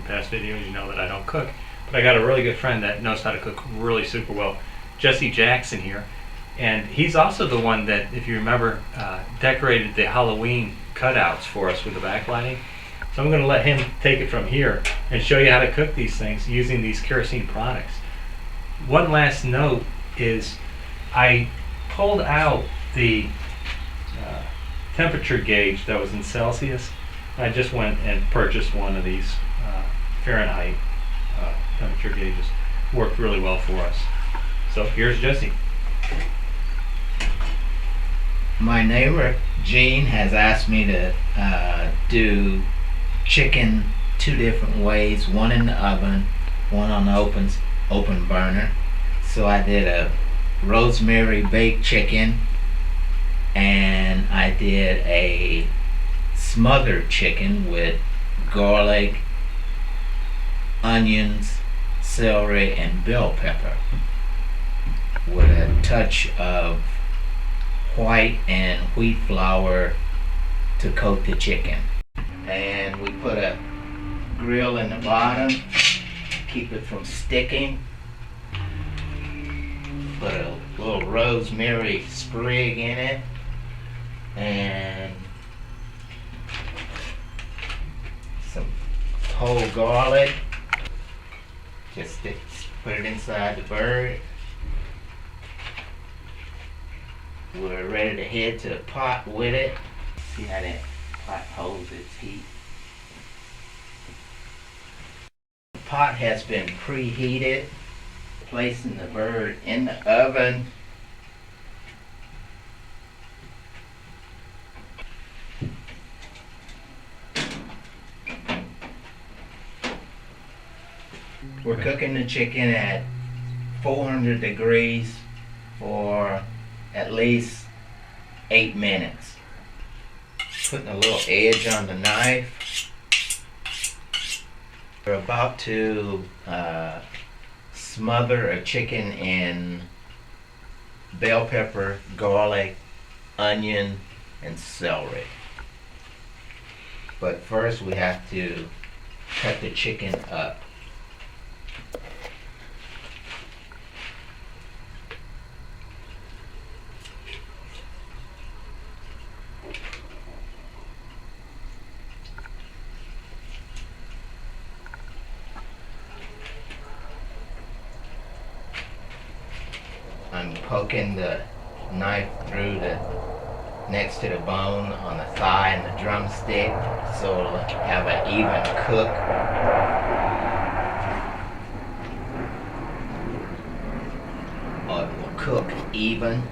past videos, you know that I don't cook. But I got a really good friend that knows how to cook really super well, Jesse Jackson here. And he's also the one that, if you remember, decorated the Halloween cutouts for us with the backlighting. So I'm going to let him take it from here and show you how to cook these things using these kerosene products. One last note is I pulled out the temperature gauge that was in Celsius. I just went and purchased one of these Fahrenheit temperature gauges. Worked really well for us. So here's Jesse. My neighbor Gene has asked me to do chicken two different ways, one in the oven, one on the open burner. So I did a rosemary baked chicken, and I did a smothered chicken with garlic, onions, celery, and bell pepper with a touch of white and wheat flour to coat the chicken. And we put a grill in the bottom, keep it from sticking. Put a little rosemary sprig in it, and some whole garlic. Just put it inside the bird. We're ready to head to the pot with it. See how that pot holds its heat. The pot has been preheated. Placing the bird in the oven. We're cooking the chicken at 400 degrees for at least 8 minutes. Putting a little edge on the knife. We're about to smother a chicken in bell pepper, garlic, onion, and celery. But first we have to cut the chicken up. I'm poking the knife through next to the bone on the thigh and the drumstick so it'll have an even cook. Or it will cook even.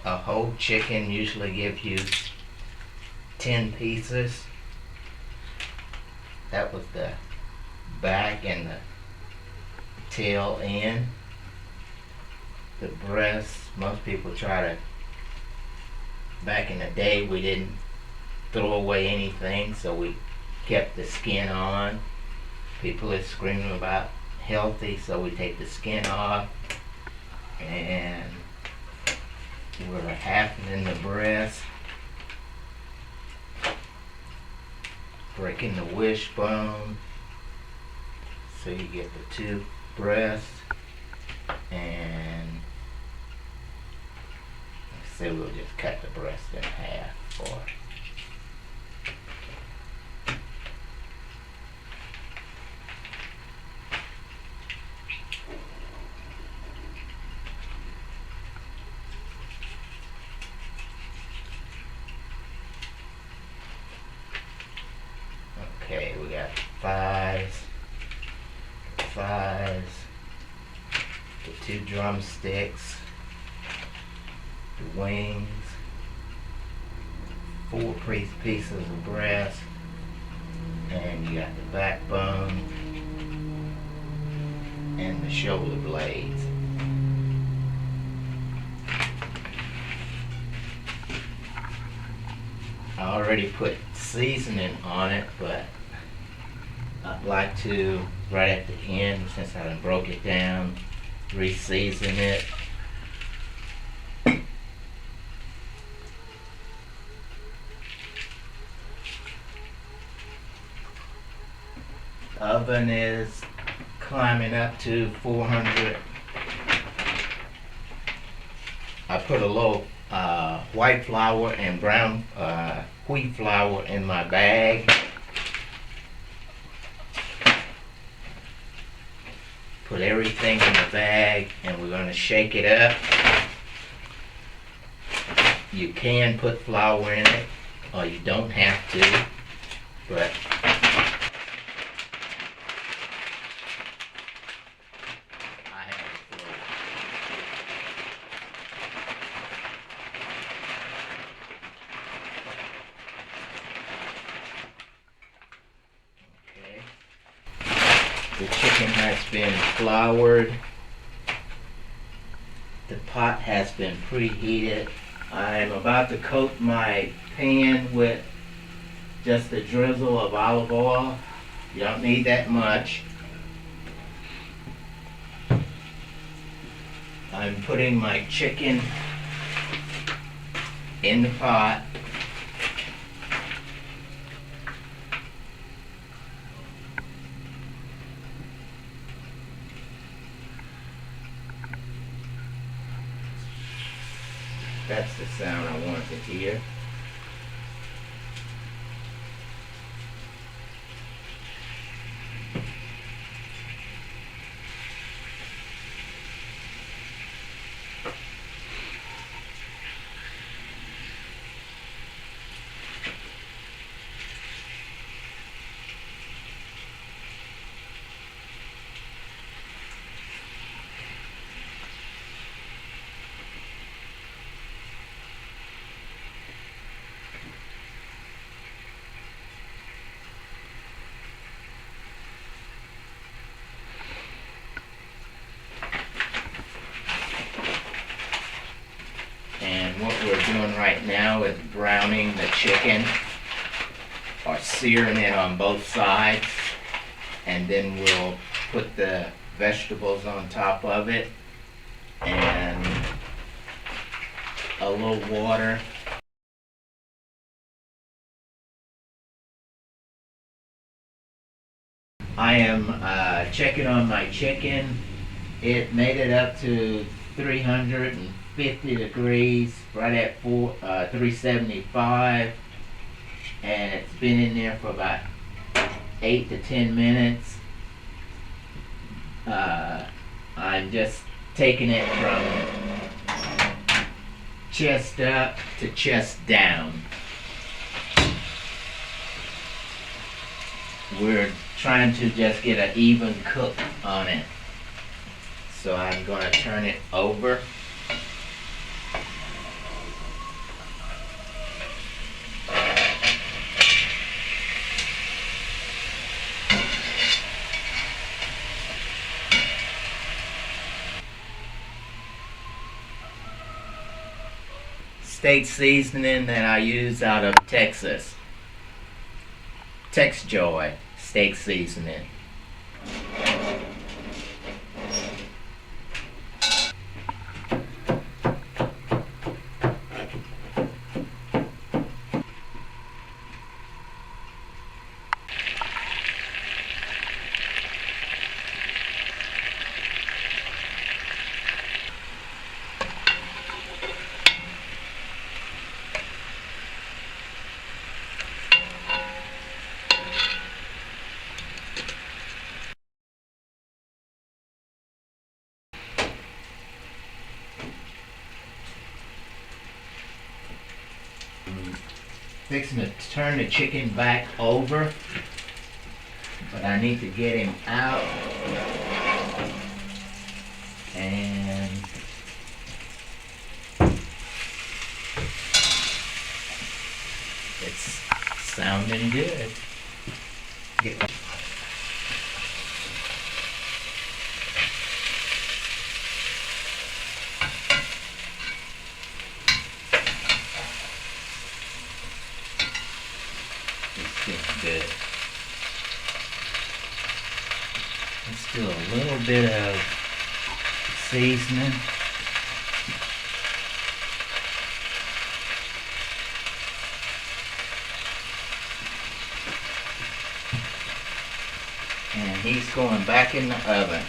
A whole chicken usually gives you 10 pieces. That was the back and the tail end. The breast, most people try to, back in the day we didn't throw away anything, so we kept the skin on. People are screaming about healthy, so we take the skin off. And we're half in the breast. breaking the wishbone so you get the two breasts, and let's say we'll just cut the breast in half for okay, we got thighs, the two drumsticks, the wings, 4 pieces of breast, and you got the backbone and the shoulder blades. I already put seasoning on it, but I'd like to, right at the end, since I done broke it down, re-season it. The oven is climbing up to 400. I put a little white flour and brown wheat flour in my bag. Put everything in the bag, and we're going to shake it up. You can put flour in it, or you don't have to, but I have a flour. Okay. The chicken has been floured. The pot has been preheated. I'm about to coat my pan with just a drizzle of olive oil. You don't need that much. I'm putting my chicken in the pot. That's the sound I want to hear. And what we're doing right now is browning the chicken, or searing it on both sides, and then we'll put the vegetables on top of it, and a little water. I am checking on my chicken. It made it up to 350 degrees, right at 375, and it's been in there for about 8 to 10 minutes. I'm just taking it from chest up to chest down. We're trying to just get an even cook on it. So I'm going to turn it over. Steak seasoning that I use out of Texas. Tex Joy steak seasoning. Fixing to turn the chicken back over, but I need to get him out. And it's sounding good. It's getting good. Let's do a little bit of seasoning. And he's going back in the oven.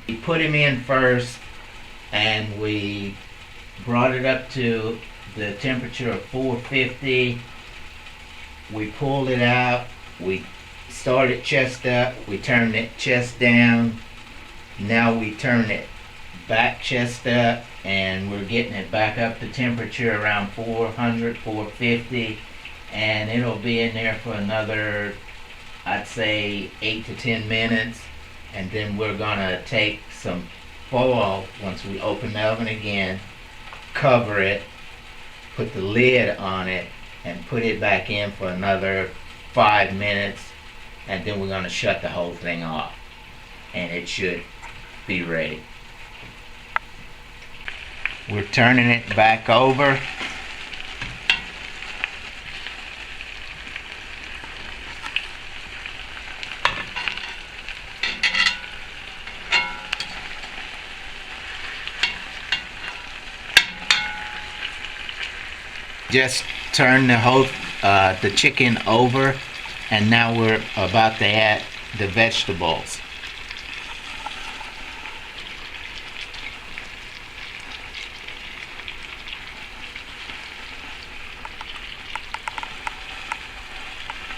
We put him in first, and we brought it up to the temperature of 450. We pulled it out. We started chest up. We turned it chest down. Now we turn it back chest up, and we're getting it back up to temperature around 400, 450, and it'll be in there for another, I'd say, 8 to 10 minutes. And then we're gonna take some foil once we open the oven again, cover it, put the lid on it, and put it back in for another 5 minutes, and then we're gonna shut the whole thing off, and it should be ready. We're turning it back over. Just turn the chicken over, and now we're about to add the vegetables.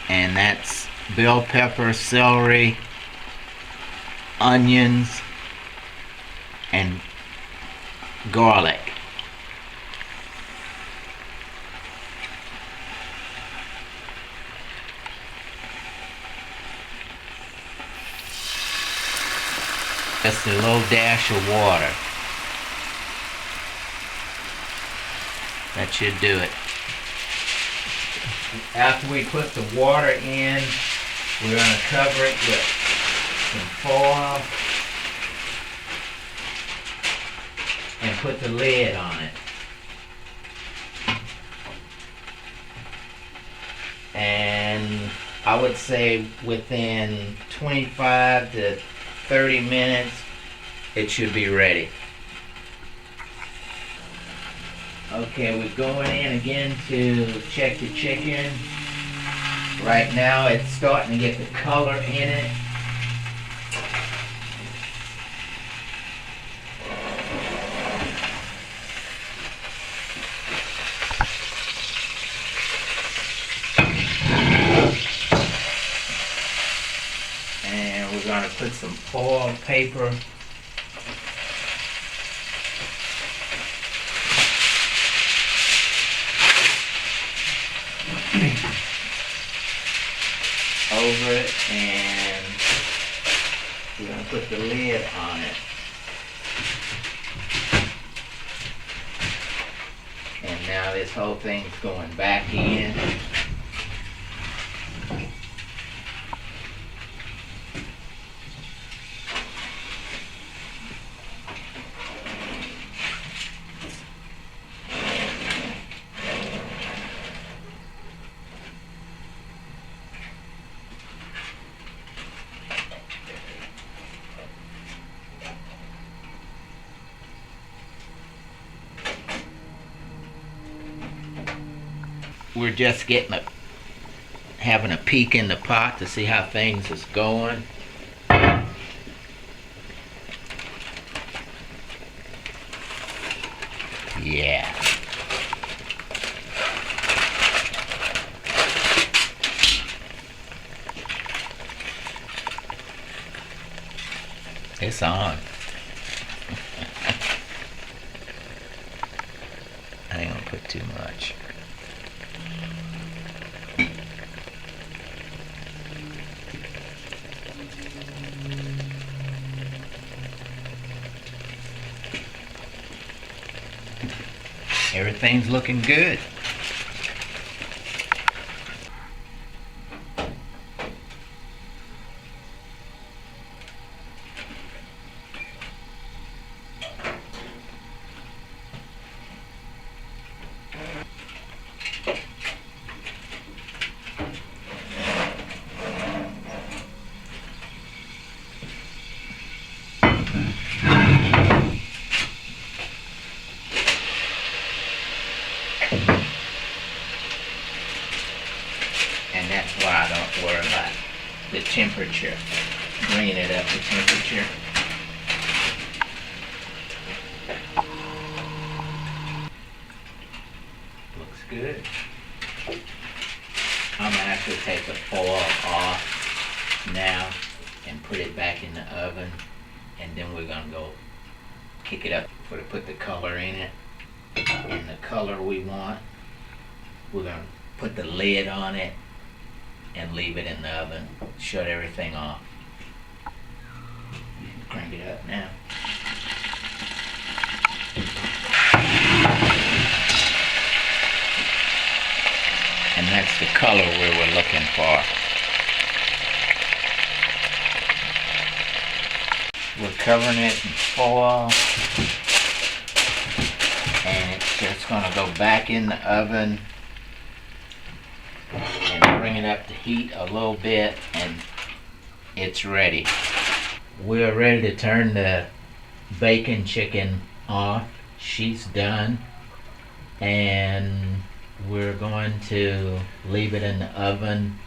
And that's bell pepper, celery, onions, and garlic. Just a little dash of water. That should do it. After we put the water in, we're going to cover it with some foil and put the lid on it. And I would say within 25 to 30 minutes, it should be ready. Okay, we're going in again to check the chicken. Right now it's starting to get the color in it. And we're going to put some foil paper over it, and we're going to put the lid on it. And now this whole thing's going back in. We're just having a peek in the pot to see how things is going. Yeah. this on. I ain't gonna put too much. Everything's looking good. And that's why I don't worry about the temperature, bringing it up to temperature. Looks good. I'm gonna actually take the foil off now and put it back in the oven, and then we're gonna go kick it up to put the color in it. And the color we want, we're gonna put the lid on it and leave it in the oven. Shut everything off. Crank it up now. And that's the color we were looking for. We're covering it in foil, and it's just gonna go back in the oven and bring it up to heat a little bit, and it's ready. We're ready to turn the bacon chicken off. She's done, and we're going to leave it in the oven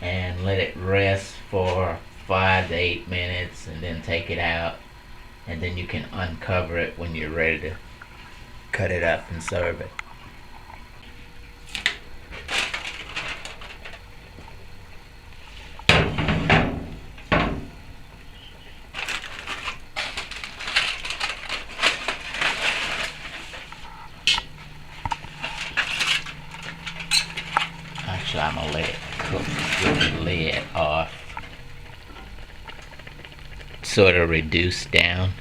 and let it rest for 5 to 8 minutes, and then take it out, and then you can uncover it when you're ready to cut it up and serve it. Actually, I'm gonna let it cook with the lid off so it'll reduce down.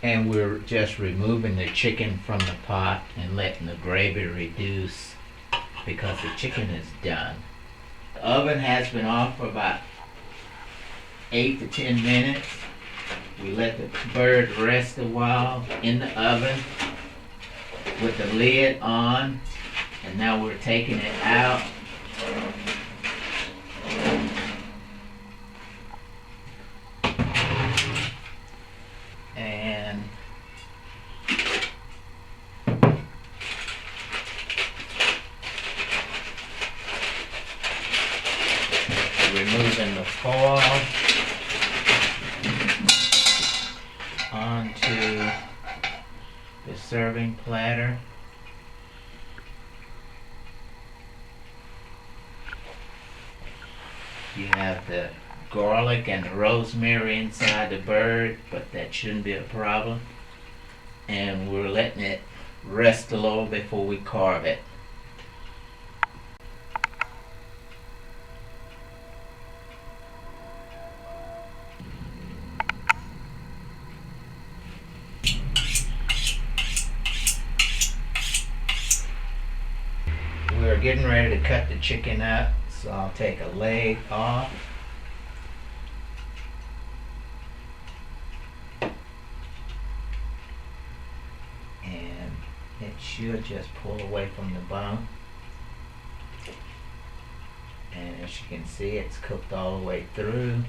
And we're just removing the chicken from the pot and letting the gravy reduce because the chicken is done. The oven has been off for about 8 to 10 minutes. We let the bird rest a while in the oven with the lid on, and now we're taking it out. And removing the foil onto the serving platter. You have the garlic and the rosemary inside the bird, but that shouldn't be a problem. And we're letting it rest a little before we carve it. We're getting ready to cut the chicken up, so I'll take a leg off. And it should just pull away from the bone. And as you can see, it's cooked all the way through.